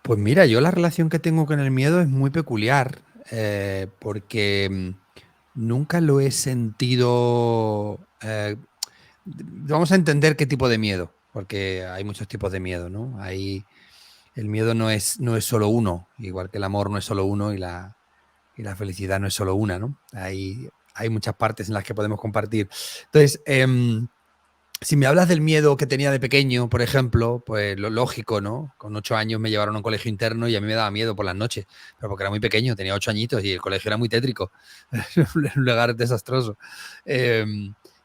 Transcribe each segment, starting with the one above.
Pues mira, yo la relación que tengo con el miedo es muy peculiar, porque nunca lo he sentido. Vamos a entender qué tipo de miedo, porque hay muchos tipos de miedo, ¿no? El miedo no es solo uno, igual que el amor no es solo uno y la felicidad no es solo una, ¿no? Hay muchas partes en las que podemos compartir. Entonces, si me hablas del miedo que tenía de pequeño, por ejemplo, pues lo lógico, ¿no? Con 8 años me llevaron a un colegio interno y a mí me daba miedo por las noches, pero porque era muy pequeño, tenía 8 añitos y el colegio era muy tétrico, un lugar desastroso. Eh,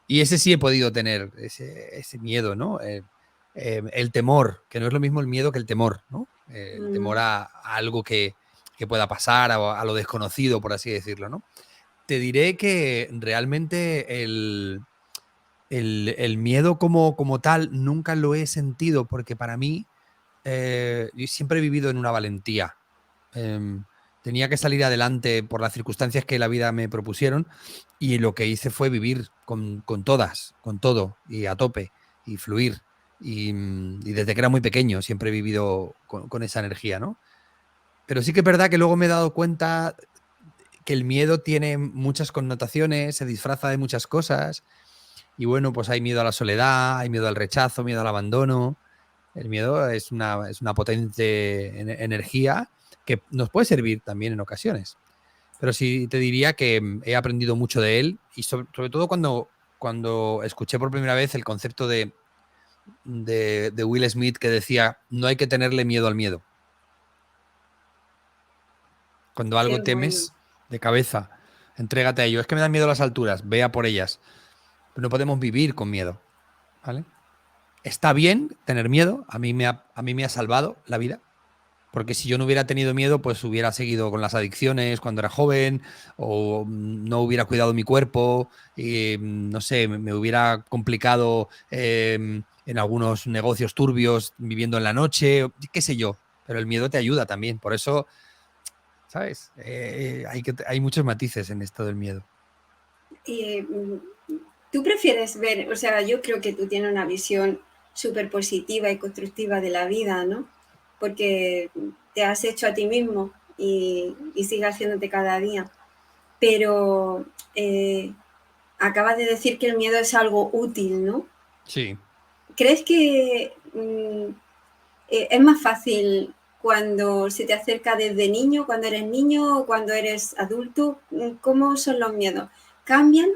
y ese sí he podido tener, ese miedo, ¿no? El temor, que no es lo mismo el miedo que el temor, ¿no? El temor Mm, a algo que pueda pasar, a lo desconocido, por así decirlo, ¿no? Te diré que realmente el miedo como tal nunca lo he sentido porque para mí yo siempre he vivido en una valentía. Em, Tenía que salir adelante por las circunstancias que la vida me propusieron y lo que hice fue vivir con todas, con todo y a tope y fluir. Y desde que era muy pequeño siempre he vivido con esa energía, ¿no? Pero sí que es verdad que luego me he dado cuenta que el miedo tiene muchas connotaciones, se disfraza de muchas cosas y bueno, pues hay miedo a la soledad, hay miedo al rechazo, miedo al abandono. El miedo es una potente energía que nos puede servir también en ocasiones. Pero sí te diría que he aprendido mucho de él y sobre todo cuando escuché por primera vez el concepto de Will Smith que decía, no hay que tenerle miedo al miedo. Cuando qué algo bueno. temes de cabeza, entrégate a ello. Es que me dan miedo las alturas, vea por ellas. Pero no podemos vivir con miedo, ¿vale? Está bien tener miedo, a mí me ha salvado la vida, porque si yo no hubiera tenido miedo, pues hubiera seguido con las adicciones cuando era joven, o no hubiera cuidado mi cuerpo, y, no sé, me hubiera complicado en algunos negocios turbios viviendo en la noche, qué sé yo, pero el miedo te ayuda también, por eso, ¿sabes? Hay muchos matices en esto del miedo. Y, ¿tú prefieres ver, o sea, yo creo que tú tienes una visión súper positiva y constructiva de la vida, ¿no? Porque te has hecho a ti mismo y sigues haciéndote cada día. Pero acabas de decir que el miedo es algo útil, ¿no? Sí. ¿Crees que es más fácil cuando se te acerca desde niño o cuando eres adulto? ¿Cómo son los miedos? ¿Cambian?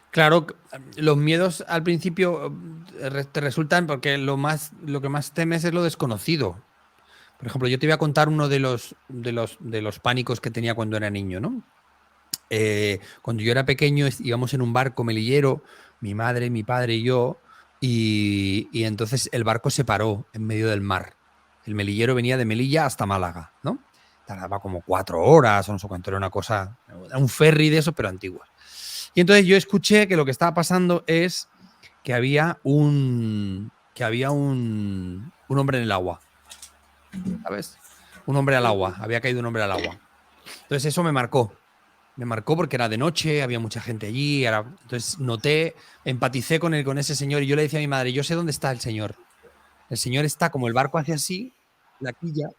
Claro, los miedos al principio te resultan porque lo que más temes es lo desconocido. Por ejemplo, yo te voy a contar uno de los pánicos que tenía cuando era niño, ¿no? Cuando yo era pequeño íbamos en un barco melillero, mi madre, mi padre y yo, y entonces el barco se paró en medio del mar. El melillero venía de Melilla hasta Málaga, ¿no? Tardaba como 4 horas o no sé cuánto, era una cosa, era un ferry de esos, pero antiguos. Y entonces yo escuché que lo que estaba pasando es que había un hombre en el agua, ¿sabes? Un hombre al agua, había caído un hombre al agua. Entonces eso me marcó porque era de noche, había mucha gente allí, entonces empaticé con ese señor y yo le decía a mi madre, yo sé dónde está el señor. El señor está como el barco hace así, la quilla,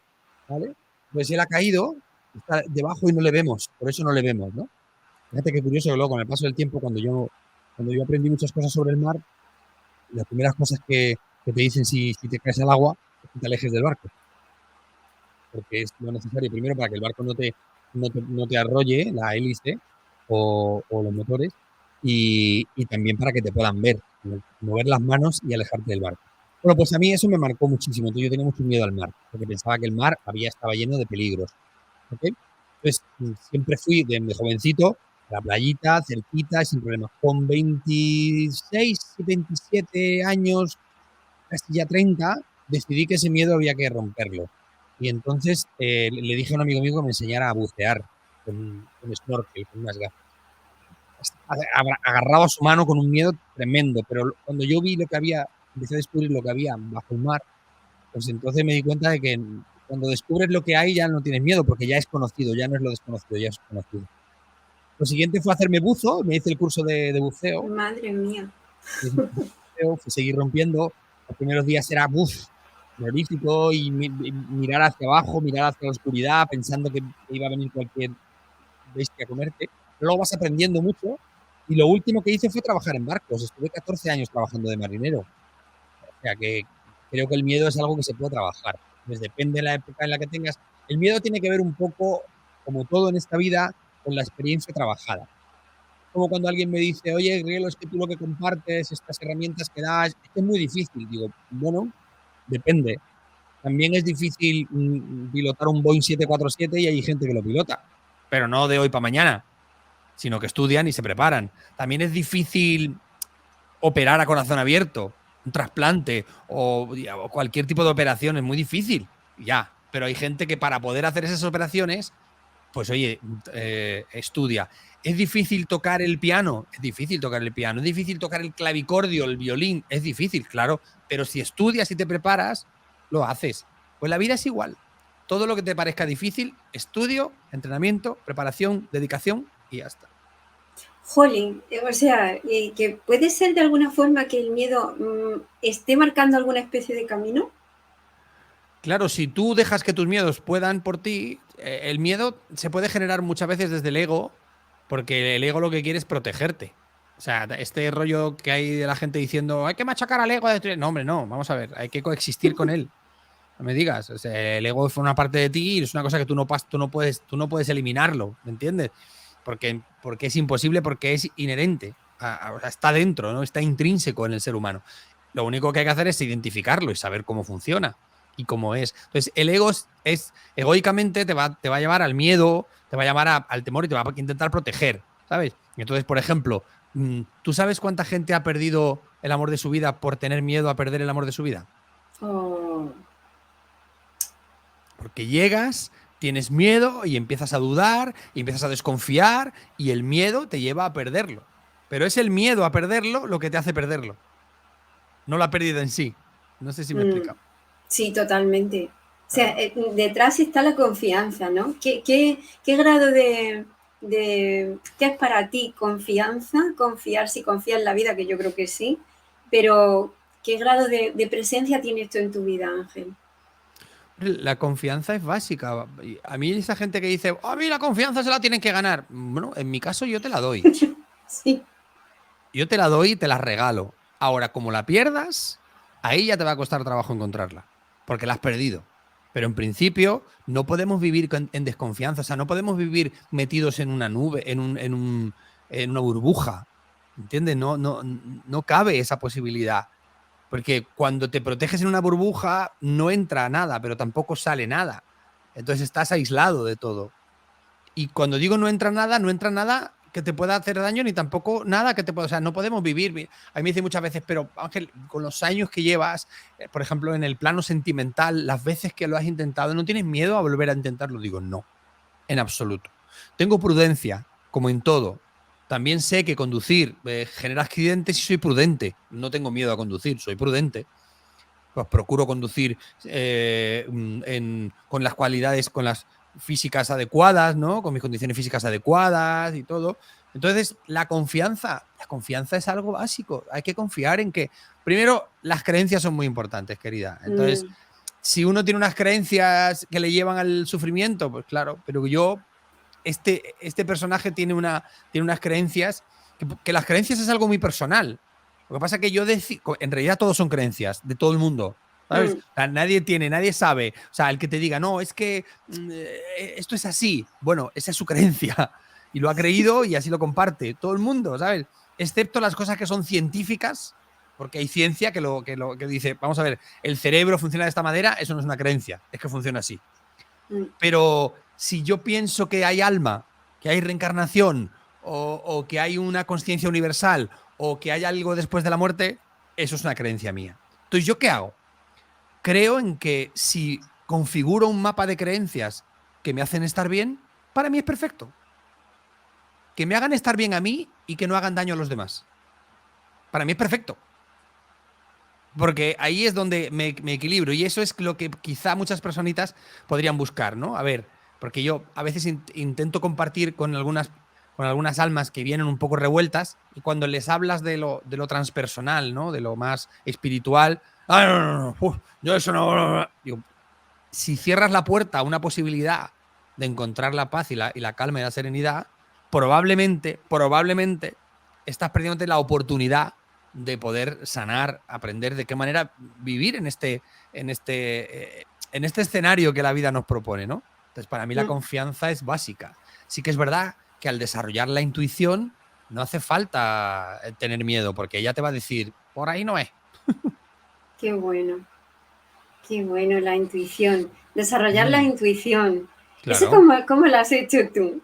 ¿vale? Pues él ha caído, está debajo y no le vemos, por eso no le vemos, ¿no? Fíjate qué curioso que luego con el paso del tiempo, cuando yo aprendí muchas cosas sobre el mar, las primeras cosas que te dicen si te caes al agua es que te alejes del barco, porque es lo necesario primero para que el barco no te arrolle la hélice o los motores y también para que te puedan ver, mover las manos y alejarte del barco. Bueno, pues a mí eso me marcó muchísimo. Entonces yo tenía mucho miedo al mar, porque pensaba que el mar estaba lleno de peligros. ¿Ok? Entonces siempre fui de jovencito a la playita, cerquita, sin problemas. Con 26 y 27 años, casi ya 30, decidí que ese miedo había que romperlo. Y entonces le dije a un amigo mío que me enseñara a bucear con snorkel, con unas gafas. Agarraba su mano con un miedo tremendo, pero cuando yo vi lo que había, empecé a descubrir lo que había bajo el mar, pues entonces me di cuenta de que cuando descubres lo que hay ya no tienes miedo, porque ya es conocido, ya no es lo desconocido, ya es conocido. Lo siguiente fue hacerme buzo, me hice el curso de buceo, Madre mía. fui seguir rompiendo. Los primeros días era, uff, terrorífico y mirar hacia abajo, mirar hacia la oscuridad, pensando que iba a venir cualquier bestia a comerte. Luego vas aprendiendo mucho y lo último que hice fue trabajar en barcos. Estuve 14 años trabajando de marinero. O sea que creo que el miedo es algo que se puede trabajar. Pues depende de la época en la que tengas. El miedo tiene que ver un poco, como todo en esta vida, con la experiencia trabajada. Como cuando alguien me dice, oye, Rielo, es que tú lo que compartes, estas herramientas que das, es que es muy difícil. Digo, bueno, depende. También es difícil pilotar un Boeing 747 y hay gente que lo pilota, pero no de hoy para mañana, sino que estudian y se preparan. También es difícil operar a corazón abierto, un trasplante o cualquier tipo de operación, es muy difícil, ya. Pero hay gente que para poder hacer esas operaciones, pues oye, estudia. ¿Es difícil tocar el piano? Es difícil tocar el piano. ¿Es difícil tocar el clavicordio, el violín? Es difícil, claro. Pero si estudias y te preparas, lo haces. Pues la vida es igual. Todo lo que te parezca difícil, estudio, entrenamiento, preparación, dedicación y ya está. Jolín, o sea, que puede ser de alguna forma que el miedo esté marcando alguna especie de camino. Claro, si tú dejas que tus miedos puedan por ti, el miedo se puede generar muchas veces desde el ego, porque el ego lo que quiere es protegerte. O sea, este rollo que hay de la gente diciendo, hay que machacar al ego. No, hombre, no, vamos a ver, hay que coexistir con él. No me digas, o sea, el ego fue una parte de ti y es una cosa que tú no puedes eliminarlo, ¿me entiendes? Porque es imposible, porque es inherente, o sea, está dentro, ¿no? Está intrínseco en el ser humano. Lo único que hay que hacer es identificarlo y saber cómo funciona y cómo es. Entonces, el ego es egoicamente te va a llevar al miedo, te va a llevar al temor y te va a intentar proteger, ¿sabes? Entonces, por ejemplo, ¿tú sabes cuánta gente ha perdido el amor de su vida por tener miedo a perder el amor de su vida? Oh. Porque llegas, tienes miedo y empiezas a dudar y empiezas a desconfiar y el miedo te lleva a perderlo. Pero es el miedo a perderlo lo que te hace perderlo, no la pérdida en sí. No sé si me he explicado. Sí, totalmente. O sea, Claro. detrás está la confianza, ¿no? ¿Qué grado de qué es para ti confianza? Confiar, si confías en la vida, que yo creo que sí, pero ¿qué grado de presencia tienes esto en tu vida, Ángel? La confianza es básica. A mí esa gente que dice, a mí la confianza se la tienen que ganar. Bueno, en mi caso yo te la doy. Sí. Yo te la doy y te la regalo. Ahora, como la pierdas, ahí ya te va a costar trabajo encontrarla, porque la has perdido. Pero en principio no podemos vivir en desconfianza, o sea, no podemos vivir metidos en una nube, en una burbuja. ¿Entiendes? No cabe esa posibilidad. Porque cuando te proteges en una burbuja no entra nada, pero tampoco sale nada. Entonces estás aislado de todo. Y cuando digo no entra nada que te pueda hacer daño, ni tampoco nada que te pueda. O sea, no podemos vivir. A mí me dicen muchas veces, pero Ángel, con los años que llevas, por ejemplo, en el plano sentimental, las veces que lo has intentado, ¿no tienes miedo a volver a intentarlo? Digo, no, en absoluto. Tengo prudencia, como en todo. También sé que conducir genera accidentes y soy prudente. No tengo miedo a conducir, soy prudente. Pues procuro conducir con las cualidades, con las físicas adecuadas, ¿no? Con mis condiciones físicas adecuadas y todo. Entonces, la confianza es algo básico. Hay que confiar en que, primero, las creencias son muy importantes, querida. Entonces, si uno tiene unas creencias que le llevan al sufrimiento, pues claro, pero este personaje tiene unas creencias, que las creencias es algo muy personal. Lo que pasa es que en realidad todos son creencias de todo el mundo. ¿Sabes? O sea, nadie sabe. O sea, el que te diga, no, es que esto es así. Bueno, esa es su creencia. Y lo ha creído y así lo comparte. Todo el mundo, ¿sabes? Excepto las cosas que son científicas, porque hay ciencia que dice, vamos a ver, el cerebro funciona de esta manera, eso no es una creencia, es que funciona así. Pero si yo pienso que hay alma, que hay reencarnación, o que hay una conciencia universal, o que hay algo después de la muerte, eso es una creencia mía. Entonces, ¿yo qué hago? Creo en que si configuro un mapa de creencias que me hacen estar bien, para mí es perfecto. Que me hagan estar bien a mí y que no hagan daño a los demás. Para mí es perfecto. Porque ahí es donde me equilibro y eso es lo que quizá muchas personitas podrían buscar, ¿no? A ver, porque yo a veces intento compartir con con algunas almas que vienen un poco revueltas y cuando les hablas de lo transpersonal, ¿no? De lo más espiritual, ¡ah, no! Yo eso no. Digo, si cierras la puerta a una posibilidad de encontrar la paz y la calma y la serenidad, probablemente estás perdiéndote la oportunidad de poder sanar, aprender de qué manera vivir en este escenario que la vida nos propone, ¿no? Entonces, para mí la confianza es básica. Sí que es verdad que al desarrollar la intuición no hace falta tener miedo, porque ella te va a decir, por ahí no es. Qué bueno la intuición. Desarrollar la intuición. Claro. ¿Eso cómo lo has hecho tú?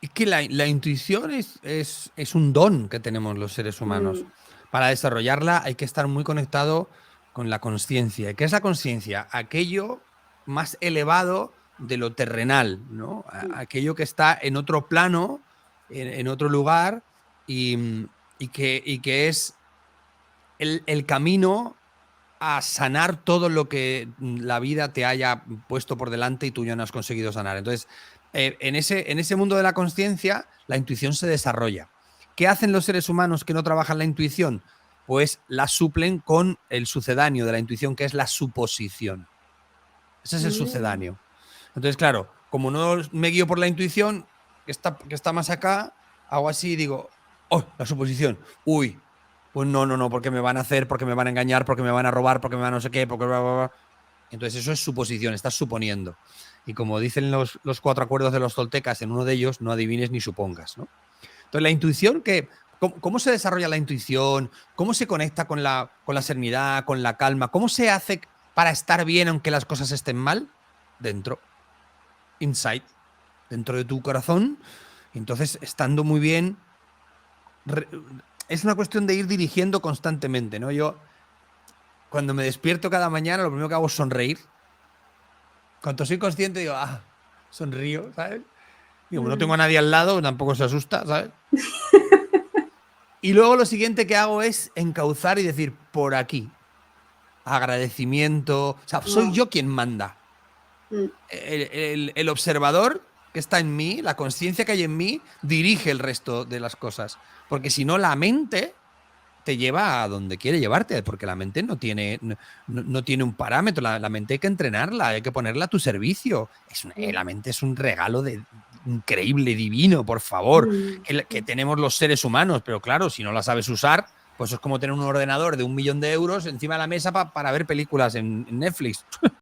Es que la intuición es un don que tenemos los seres humanos. Para desarrollarla hay que estar muy conectado con la consciencia. ¿Qué es la consciencia? Aquello más elevado de lo terrenal, ¿no? Aquello que está en otro plano, en otro lugar, y que es el camino a sanar todo lo que la vida te haya puesto por delante y tú ya no has conseguido sanar. Entonces, en ese mundo de la consciencia, la intuición se desarrolla. ¿Qué hacen los seres humanos que no trabajan la intuición? Pues la suplen con el sucedáneo de la intuición, que es la suposición. Ese es el sucedáneo. Entonces, claro, como no me guío por la intuición, que está más acá, hago así y digo, ¡oh, la suposición! ¡Uy! Pues no, porque me van a hacer, porque me van a engañar, porque me van a robar, porque me van a no sé qué, porque bla, bla, bla. Entonces eso es suposición, estás suponiendo. Y como dicen los 4 acuerdos de los toltecas, en uno de ellos no adivines ni supongas, ¿no? Entonces la intuición, ¿cómo se desarrolla la intuición? ¿Cómo se conecta con la serenidad, con la calma? ¿Cómo se hace para estar bien aunque las cosas estén mal? Dentro. Inside. Dentro de tu corazón. Entonces, estando muy bien, es una cuestión de ir dirigiendo constantemente, ¿no? Yo, cuando me despierto cada mañana, lo primero que hago es sonreír. Cuando soy consciente, digo, sonrío, ¿sabes? Digo, no tengo a nadie al lado, tampoco se asusta, ¿sabes? Y luego lo siguiente que hago es encauzar y decir, por aquí. Agradecimiento. O sea, soy yo quien manda. El observador que está en mí, la conciencia que hay en mí, dirige el resto de las cosas. Porque si no, la mente te lleva a donde quiere llevarte, porque la mente no tiene un parámetro, la mente hay que entrenarla, hay que ponerla a tu servicio. La mente es un regalo increíble, divino, por favor, que tenemos los seres humanos, pero claro, si no la sabes usar, pues es como tener un ordenador de 1 millón de euros encima de la mesa para ver películas en Netflix.